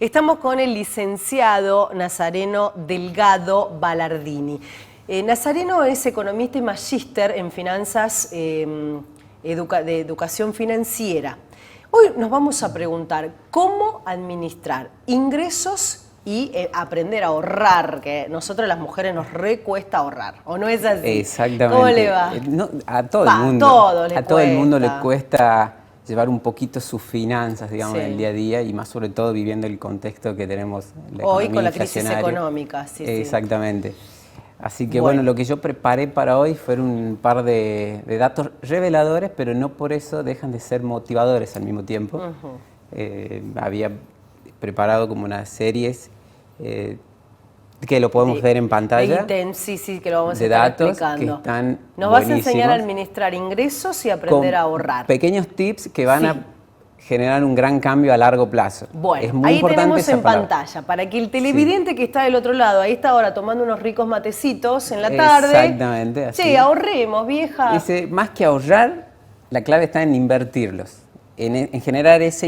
Estamos con el licenciado Nazareno Delgado Ballardini. Nazareno es economista y magíster en finanzas de educación financiera. Hoy nos vamos a preguntar cómo administrar ingresos y aprender a ahorrar, que a nosotros las mujeres nos recuesta ahorrar, ¿o no es así? Exactamente. ¿Cómo le va? No, a todo el mundo le cuesta llevar un poquito sus finanzas, digamos, en el día a día, y más sobre todo viviendo el contexto que tenemos la hoy con la crisis económica. Exactamente. Así que bueno, lo que yo preparé para hoy fueron un par de datos reveladores, pero no por eso dejan de ser motivadores al mismo tiempo. Había preparado como unas series que lo podemos ver en pantalla. Sí, que lo vamos a de estar datos explicando. Que están Nos vas a enseñar a administrar ingresos y aprender a ahorrar. Pequeños tips que van a generar un gran cambio a largo plazo. Bueno, es muy ahí importante tenemos esa en palabra. pantalla, para que el televidente que está del otro lado, ahí está ahora tomando unos ricos matecitos en la tarde. Exactamente, así. Che, ahorremos, vieja. Dice, más que ahorrar, la clave está en invertirlos, en generar ese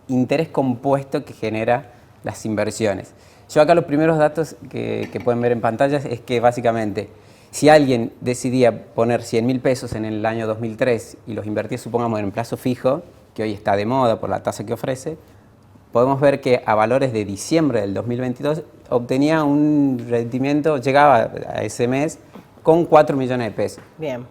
interés compuesto que genera las inversiones. Yo acá los primeros datos que pueden ver en pantalla es que básicamente si alguien decidía poner 100.000 pesos en el año 2003 y los invertía, supongamos, en plazo fijo, que hoy está de moda por la tasa que ofrece, podemos ver que a valores de diciembre del 2022 obtenía un rendimiento, llegaba a ese mes con 4 millones de pesos. Bien.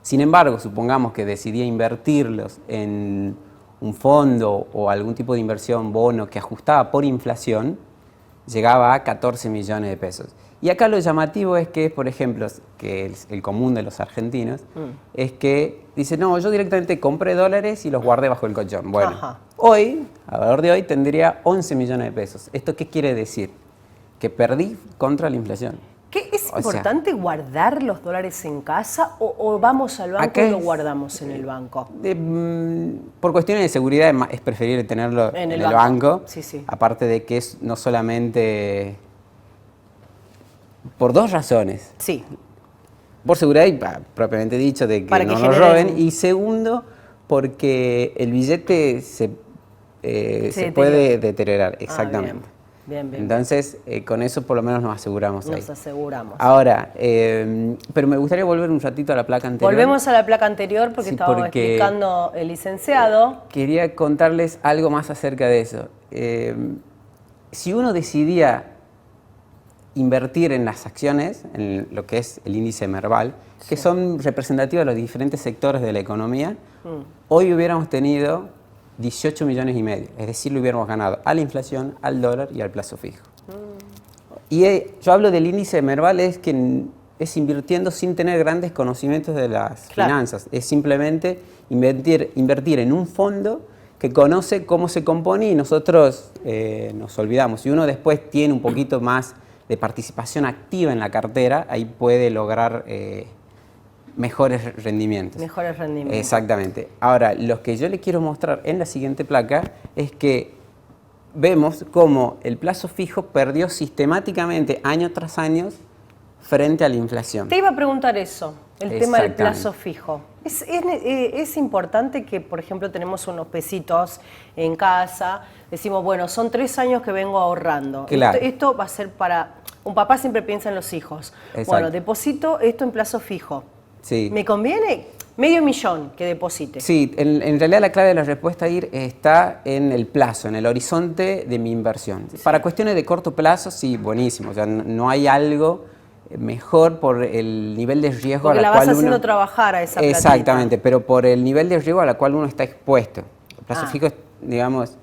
Sin embargo, supongamos que decidía invertirlos en un fondo o algún tipo de inversión, bono, que ajustaba por inflación, llegaba a 14 millones de pesos. Y acá lo llamativo es que, por ejemplo, que es el común de los argentinos, es que dice, no, yo directamente compré dólares y los guardé bajo el colchón. Bueno, hoy, a valor de hoy, tendría 11 millones de pesos. ¿Esto qué quiere decir? Que perdí contra la inflación. ¿Qué es importante guardar los dólares en casa o vamos al banco y lo guardamos en el banco? Por cuestiones de seguridad es preferible tenerlo en el banco. Sí. Aparte de que es no solamente por dos razones. Sí. Por seguridad y propiamente dicho de que no nos roben. Y segundo, porque el billete se puede deteriorar. Exactamente. Bien. Entonces, con eso por lo menos nos aseguramos ahí. Nos aseguramos. Ahora, pero me gustaría volver un ratito a la placa anterior. Volvemos a la placa anterior porque estaba explicando el licenciado. Quería contarles algo más acerca de eso. Si uno decidía invertir en las acciones, en lo que es el índice Merval, que son representativos de los diferentes sectores de la economía, hoy hubiéramos tenido 18 millones y medio, es decir, lo hubiéramos ganado a la inflación, al dólar y al plazo fijo. Y yo hablo del índice Merval, es que es invirtiendo sin tener grandes conocimientos de las finanzas, es simplemente invertir en un fondo que conoce cómo se compone y nosotros nos olvidamos. Si uno después tiene un poquito más de participación activa en la cartera, ahí puede lograr mejores rendimientos. Mejores rendimientos. Exactamente. Ahora, lo que yo le quiero mostrar en la siguiente placa es que vemos cómo el plazo fijo perdió sistemáticamente año tras año frente a la inflación. Te iba a preguntar eso, el tema del plazo fijo. Es importante que, por ejemplo, tenemos unos pesitos en casa, decimos, bueno, son 3 años que vengo ahorrando. Claro. Esto va a ser para... Un papá siempre piensa en los hijos. Exacto. Bueno, deposito esto en plazo fijo. Sí. ¿Me conviene? $500.000 que deposite. Sí, en realidad la clave de la respuesta está en el plazo, en el horizonte de mi inversión. Sí. Para cuestiones de corto plazo, sí, buenísimo. O sea, no hay algo mejor por el nivel de riesgo porque a la la cual vas haciendo trabajar a esa platita. Exactamente, pero por el nivel de riesgo a la cual uno está expuesto. El plazo fijo, digamos,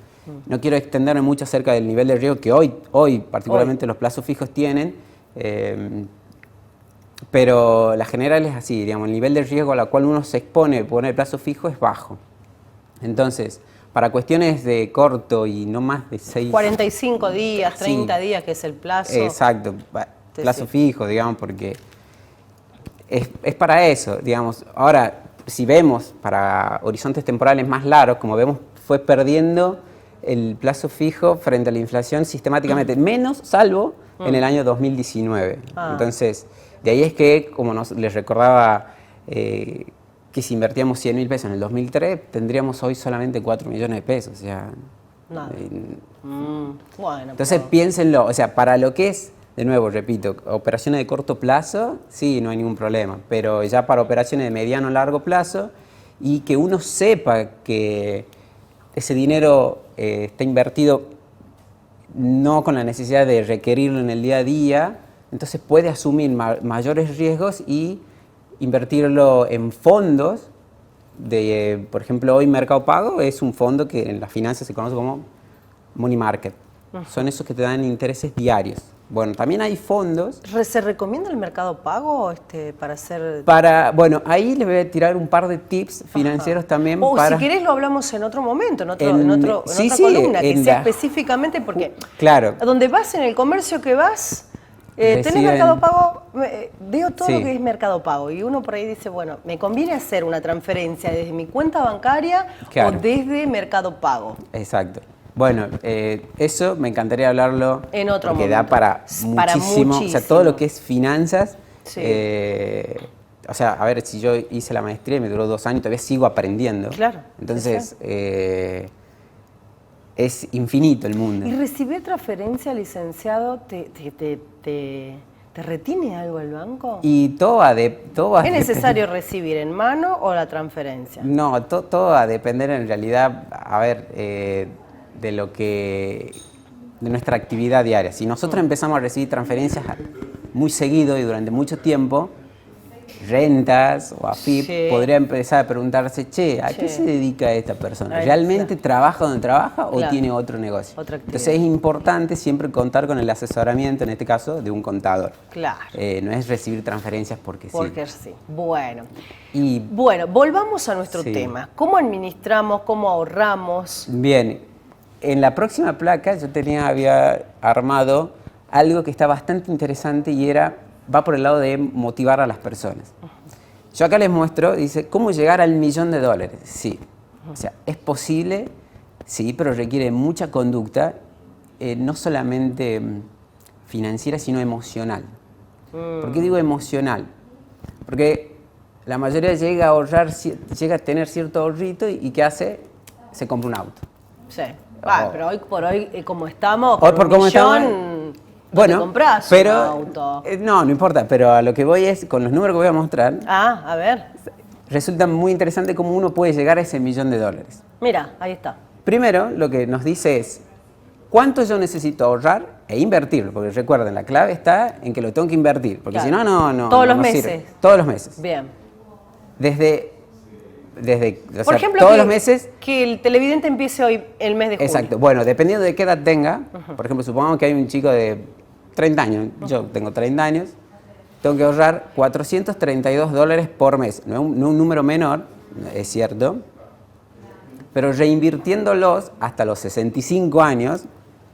no quiero extenderme mucho acerca del nivel de riesgo que hoy particularmente los plazos fijos tienen, pero la general es así, digamos, el nivel de riesgo a la cual uno se expone por el plazo fijo es bajo. Entonces, para cuestiones de corto y no más de 45 días, 30 días, que es el plazo. Exacto, plazo fijo, digamos, porque es para eso, digamos. Ahora, si vemos para horizontes temporales más largos, como vemos, fue perdiendo el plazo fijo frente a la inflación sistemáticamente, menos salvo en el año 2019. Entonces, de ahí es que, como les recordaba, que si invertíamos 100.000 pesos en el 2003, tendríamos hoy solamente 4 millones de pesos. O sea, Nada. Bueno, Entonces piénsenlo, o sea, para lo que es, de nuevo, repito, operaciones de corto plazo, sí, no hay ningún problema, pero ya para operaciones de mediano o largo plazo y que uno sepa que ese dinero está invertido no con la necesidad de requerirlo en el día a día, entonces puede asumir mayores riesgos y invertirlo en fondos. Por ejemplo, hoy Mercado Pago es un fondo que en las finanzas se conoce como Money Market. Son esos que te dan intereses diarios. Bueno, también hay fondos. ¿Se recomienda el Mercado Pago para hacer...? Bueno, ahí les voy a tirar un par de tips financieros también. Si querés lo hablamos en otro momento, en otra sí, columna, que sea específicamente porque... Claro. A donde vas, en el comercio que vas, tenés Mercado Pago, veo todo lo que es Mercado Pago y uno por ahí dice, bueno, me conviene hacer una transferencia desde mi cuenta bancaria o desde Mercado Pago. Exacto. Bueno, eso me encantaría hablarlo en otro porque momento. Da para muchísimo. O sea, todo lo que es finanzas. Sí. O sea, a ver, si yo hice la maestría y me duró 2 años, todavía sigo aprendiendo. Claro. Entonces, es infinito el mundo. ¿Y recibir transferencia, licenciado, te retiene algo el banco? Y todo va ¿Es necesario recibir en mano o la transferencia? No, todo va a depender en realidad, a ver, de nuestra actividad diaria. Si nosotros empezamos a recibir transferencias muy seguido y durante mucho tiempo, rentas o AFIP, podría empezar a preguntarse, ¿a qué se dedica esta persona? ¿Realmente trabaja donde trabaja o tiene otro negocio? Entonces es importante siempre contar con el asesoramiento, en este caso, de un contador. Claro. No es recibir transferencias porque sí. Porque sí. Bueno. Bueno, volvamos a nuestro tema. ¿Cómo administramos? ¿Cómo ahorramos? Bien. En la próxima placa yo había armado algo que está bastante interesante y va por el lado de motivar a las personas. Yo acá les muestro, dice, ¿cómo llegar al $1.000.000? Sí, o sea, es posible, sí, pero requiere mucha conducta, no solamente financiera, sino emocional. ¿Por qué digo emocional? Porque la mayoría llega a ahorrar, llega a tener cierto ahorrito y ¿qué hace? Se compra un auto. Sí. Pero hoy por hoy, como estamos, con un millón, bueno, compras pero, un auto. No importa, pero a lo que voy es, con los números que voy a mostrar, a ver. Resulta muy interesante cómo uno puede llegar a ese $1.000.000. Mira, ahí está. Primero, lo que nos dice es, ¿cuánto yo necesito ahorrar e invertirlo? Porque recuerden, la clave está en que lo tengo que invertir, porque si no, no todos los meses. Sirve. Todos los meses. Bien. Por ejemplo, todos los meses. Que el televidente empiece hoy el mes de julio. Exacto. Bueno, dependiendo de qué edad tenga, por ejemplo, supongamos que hay un chico de 30 años, yo tengo 30 años, tengo que ahorrar $432 por mes. No es un número menor, es cierto, pero reinvirtiéndolos hasta los 65 años,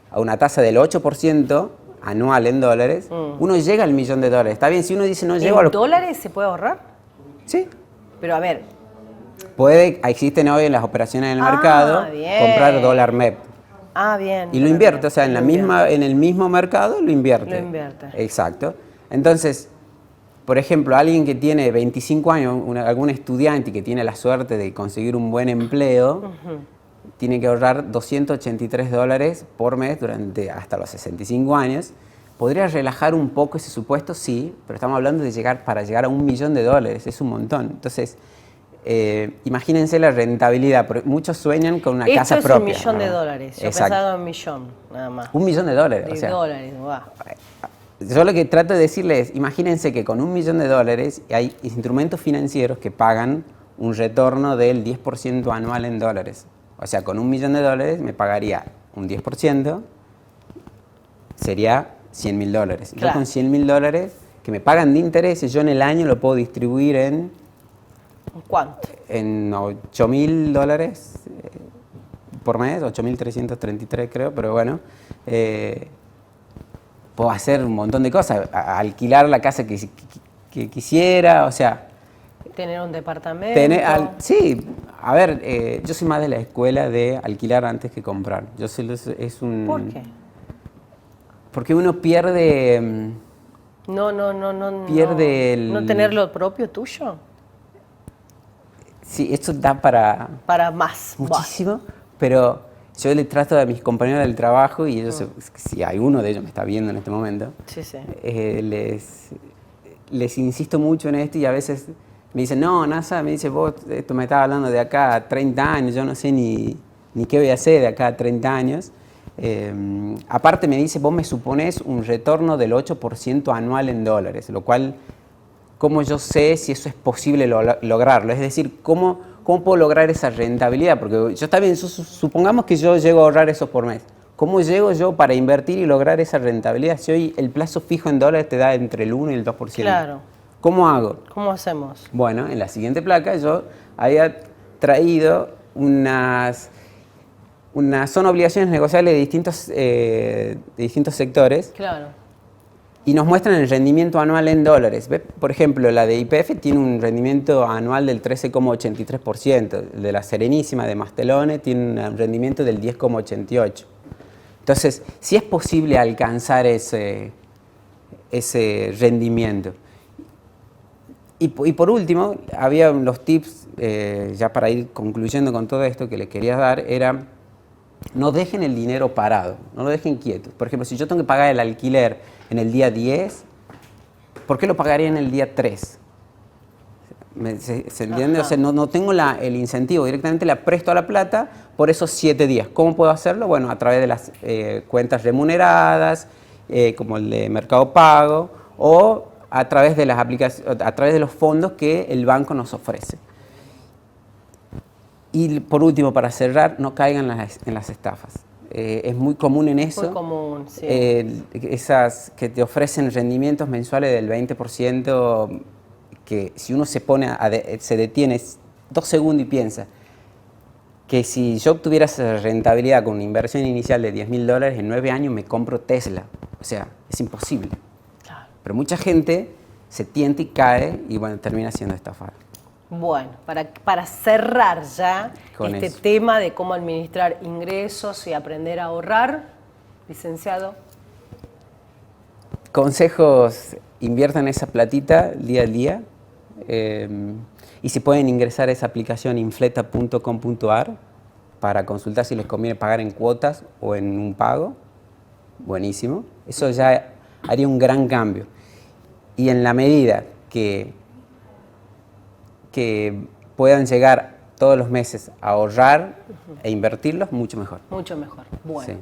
a una tasa del 8% anual en dólares, uno llega al $1.000.000. Está bien, si uno dice no llego a los... ¿En dólares se puede ahorrar? Sí. Pero a ver... Existen hoy en las operaciones en el mercado, comprar dólar MEP. Bien. Y lo invierte, o sea, en el mismo mercado lo invierte. Lo invierte. Exacto. Entonces, por ejemplo, alguien que tiene 25 años, algún estudiante que tiene la suerte de conseguir un buen empleo, tiene que ahorrar $283 por mes hasta los 65 años. ¿Podría relajar un poco ese supuesto? Sí, pero estamos hablando para llegar a $1.000.000, es un montón. Entonces, imagínense la rentabilidad, porque muchos sueñan con una casa propia. Esto es $1.000.000, yo pensaba en $1.000.000, nada más. $1.000.000. $1.000.000, wow. Yo lo que trato de decirles es, imagínense que con $1.000.000 hay instrumentos financieros que pagan un retorno del 10% anual en dólares. O sea, con $1.000.000 me pagaría un 10%, sería $100.000. Claro. Yo con $100.000 que me pagan de intereses, yo en el año lo puedo distribuir en... ¿Cuánto? En $8.000 por mes, 8.333 creo, pero bueno, puedo hacer un montón de cosas, alquilar la casa que quisiera, o sea... Tener un departamento. Sí, a ver, yo soy más de la escuela de alquilar antes que comprar. ¿Por qué? Porque uno pierde... Pierde ¿No tener lo propio tuyo? Sí, esto da para más. muchísimo, pero yo le trato a mis compañeros del trabajo y ellos, si alguno de ellos me está viendo en este momento, Sí, sí. Les insisto mucho en esto y a veces me dicen, no, NASA, me dice, vos, esto me estás hablando de acá a 30 años, yo no sé ni qué voy a hacer de acá a 30 años. Aparte me dice, vos me suponés un retorno del 8% anual en dólares, lo cual, ¿cómo yo sé si eso es posible lograrlo? Es decir, ¿cómo puedo lograr esa rentabilidad? Porque yo también, supongamos que yo llego a ahorrar eso por mes. ¿Cómo llego yo para invertir y lograr esa rentabilidad si hoy el plazo fijo en dólares te da entre el 1 y el 2%? Claro. ¿Cómo hago? ¿Cómo hacemos? Bueno, en la siguiente placa yo había traído son obligaciones negociables de distintos sectores. Claro. Y nos muestran el rendimiento anual en dólares. ¿Ve? Por ejemplo, la de YPF tiene un rendimiento anual del 13,83%. El de la Serenísima de Mastelone tiene un rendimiento del 10,88%. Entonces, sí es posible alcanzar ese rendimiento. Y por último, había los tips, ya para ir concluyendo con todo esto que les quería dar, era no dejen el dinero parado, no lo dejen quieto. Por ejemplo, si yo tengo que pagar el alquiler en el día 10, ¿por qué lo pagaría en el día 3? ¿Se entiende? O sea, no tengo el incentivo, directamente le presto a la plata por esos 7 días. ¿Cómo puedo hacerlo? Bueno, a través de las cuentas remuneradas, como el de Mercado Pago, o a través de las aplicaciones, a través de los fondos que el banco nos ofrece. Y por último, para cerrar, no caigan en las estafas. Es muy común en eso. Muy común, sí. Esas que te ofrecen rendimientos mensuales del 20%, que si uno se detiene 2 segundos y piensa que si yo obtuviera esa rentabilidad con una inversión inicial de $10.000, en 9 años me compro Tesla. O sea, es imposible. Claro. Pero mucha gente se tienta y cae y bueno, termina siendo estafada. Bueno, para cerrar ya Con este eso. tema de cómo administrar ingresos y aprender a ahorrar, licenciado. Consejos, inviertan esa platita día a día y si pueden ingresar a esa aplicación infleta.com.ar para consultar si les conviene pagar en cuotas o en un pago, buenísimo. Eso ya haría un gran cambio. Y en la medida que puedan llegar todos los meses a ahorrar e invertirlos, mucho mejor. Mucho mejor. Bueno. Sí.